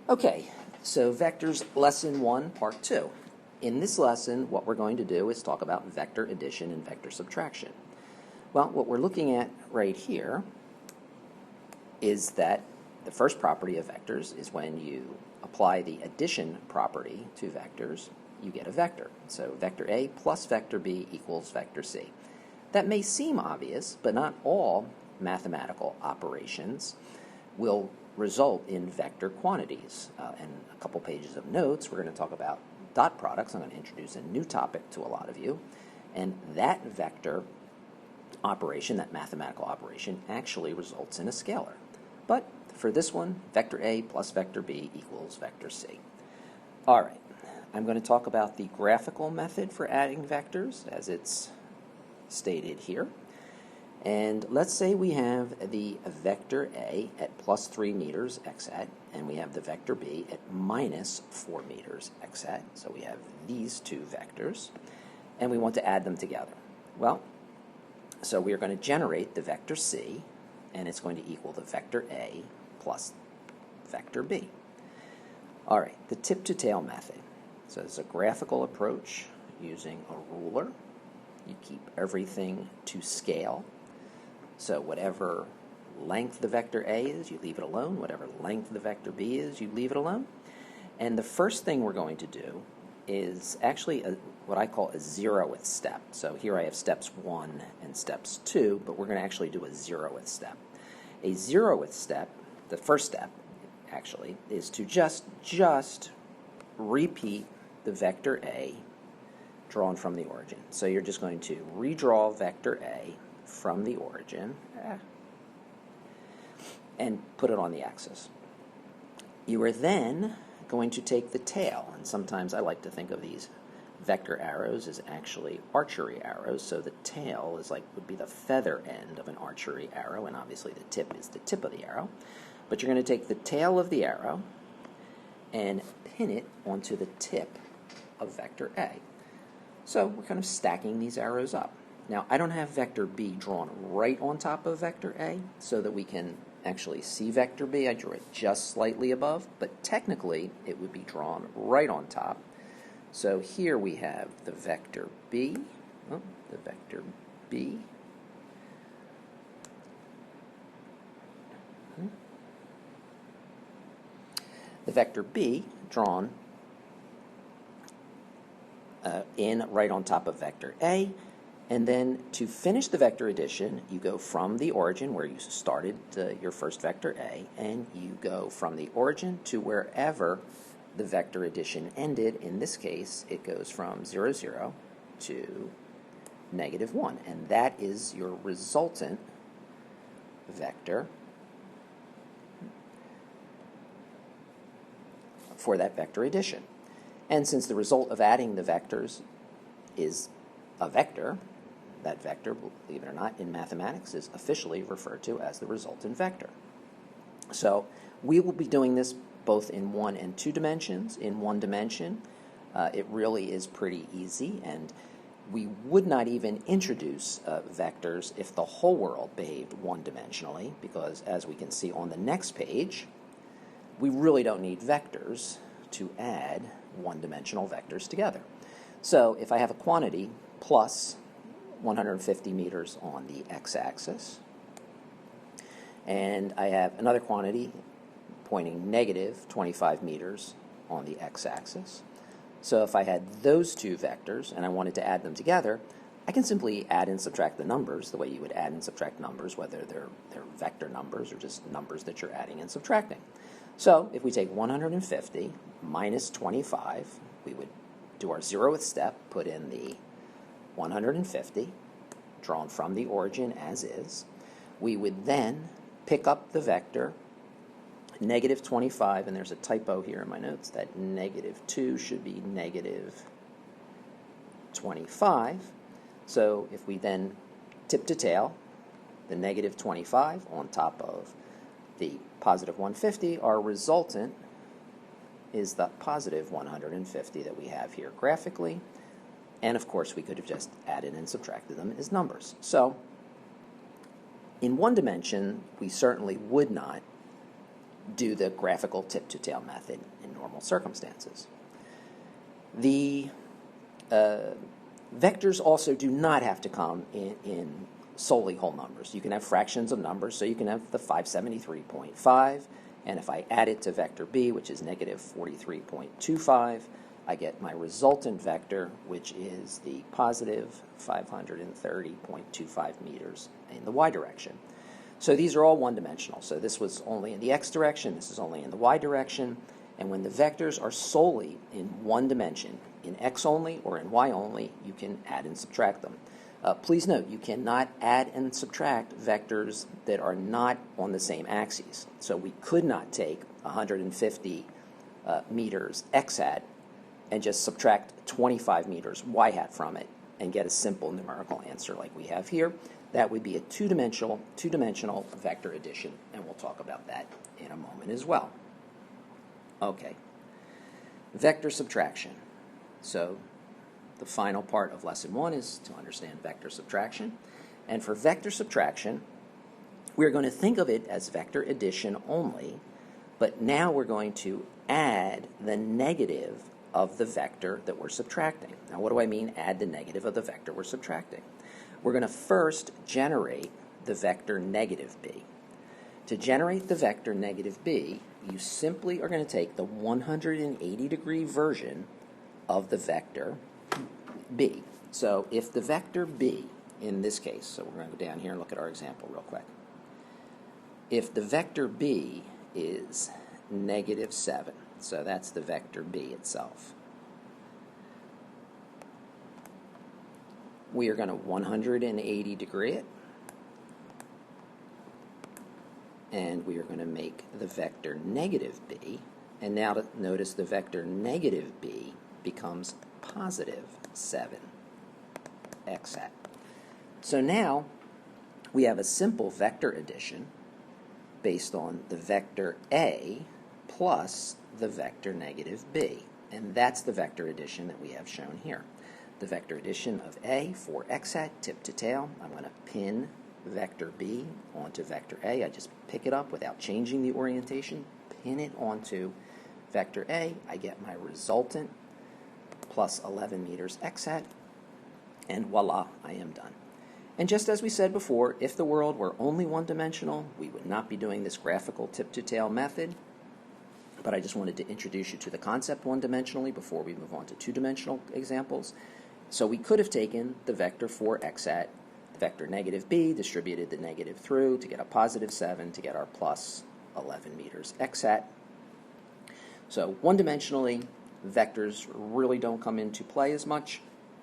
Okay, so vectors lesson 1, part 2. In this lesson, what we're going to do is talk about vector addition and vector subtraction. Well, what we're looking at right here is that the first property of vectors is when you apply the addition property to vectors, you get a vector. So vector A plus vector B equals vector C. That may seem obvious, but not all mathematical operations will result in vector quantities. And a couple pages of notes, we're going to talk about dot products. I'm going to introduce a new topic to a lot of you. And that vector operation, that mathematical operation, actually results in a scalar. But for this one, vector A plus vector B equals vector C. All right, I'm going to talk about the graphical method for adding vectors as it's stated here. And let's say we have the vector A at plus 3 meters x hat, and we have the vector B at minus 4 meters x hat. So we have these two vectors, and we want to add them together. Well, so we are going to generate the vector C, and it's going to equal the vector A plus vector B. All right, the tip-to-tail method. So it's a graphical approach using a ruler. You keep everything to scale. So whatever length the vector A is, you leave it alone. Whatever length the vector B is, you leave it alone. And the first thing we're going to do is actually what I call a zeroth step. So here I have steps 1 and steps 2, but we're going to actually do a zeroth step. A zeroth step, the first step actually, is to just repeat the vector A drawn from the origin. So you're just going to redraw vector A from the origin and put it on the axis. You are then going to take the tail, and sometimes I like to think of these vector arrows as actually archery arrows, so the tail is would be the feather end of an archery arrow, and obviously the tip is the tip of the arrow. But you're going to take the tail of the arrow and pin it onto the tip of vector A. So we're kind of stacking these arrows up. Now, I don't have vector B drawn right on top of vector A so that we can actually see vector B. I drew it just slightly above, but technically it would be drawn right on top. So here we have the vector B, The vector B drawn in right on top of vector A. And then to finish the vector addition, you go from the origin where you started your first vector A, and you go from the origin to wherever the vector addition ended. In this case, it goes from 0, 0 to -1, and that is your resultant vector for that vector addition. And since the result of adding the vectors is a vector, that vector, believe it or not, in mathematics is officially referred to as the resultant vector. So we will be doing this both in 1 and 2 dimensions. In 1 dimension, it really is pretty easy, and we would not even introduce vectors if the whole world behaved one-dimensionally, because as we can see on the next page, we really don't need vectors to add one-dimensional vectors together. So if I have a quantity plus 150 meters on the x-axis, and I have another quantity pointing negative 25 meters on the x-axis. So if I had those two vectors and I wanted to add them together, I can simply add and subtract the numbers the way you would add and subtract numbers, whether they're vector numbers or just numbers that you're adding and subtracting. So if we take 150 minus 25, we would do our zeroth step, put in the 150, drawn from the origin as is. We would then pick up the vector negative 25, and there's a typo here in my notes, that negative 2 should be negative 25. So if we then tip to tail the negative 25 on top of the positive 150, our resultant is the positive 150 that we have here graphically. And of course, we could have just added and subtracted them as numbers. So in 1 dimension, we certainly would not do the graphical tip-to-tail method in normal circumstances. The vectors also do not have to come in solely whole numbers. You can have fractions of numbers, so you can have the 573.5, and if I add it to vector b, which is negative 43.25, I get my resultant vector, which is the positive 530.25 meters in the y direction. So these are all one-dimensional. So this was only in the x direction, this is only in the y direction, and when the vectors are solely in one dimension, in x only or in y only, you can add and subtract them. Please note, you cannot add and subtract vectors that are not on the same axes. So we could not take 150 meters x hat and just subtract 25 meters y hat from it and get a simple numerical answer like we have here. That would be a two-dimensional vector addition, and we'll talk about that in a moment as well. Okay, vector subtraction. So the final part of lesson 1 is to understand vector subtraction. And for vector subtraction, we're going to think of it as vector addition only, but now we're going to add the negative of the vector that we're subtracting. Now, what do I mean, add the negative of the vector we're subtracting? We're going to first generate the vector negative b. To generate the vector negative b, you simply are going to take the 180-degree version of the vector b. So if the vector b, in this case, so we're going to go down here and look at our example real quick. If the vector b is negative 7, so that's the vector b itself, we are going to 180 degree it, and we are going to make the vector negative b, and now notice the vector negative b becomes positive 7 x hat. So now we have a simple vector addition based on the vector a plus the vector negative b, and that's the vector addition that we have shown here. The vector addition of a for x hat, tip to tail. I'm going to pin vector b onto vector a. I just pick it up without changing the orientation, pin it onto vector a. I get my resultant plus 11 meters x hat, and voila, I am done. And just as we said before, if the world were only one-dimensional, we would not be doing this graphical tip-to-tail method, but I just wanted to introduce you to the concept one-dimensionally before we move on to two-dimensional examples. So we could have taken the vector for x hat, the vector negative b, distributed the negative through to get a positive 7 to get our plus 11 meters x hat. So one-dimensionally, vectors really don't come into play as much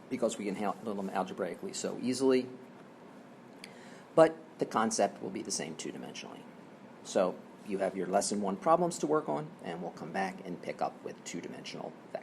because we can handle them algebraically so easily, but the concept will be the same two-dimensionally. So you have your lesson 1 problems to work on, and we'll come back and pick up with two-dimensional vectors.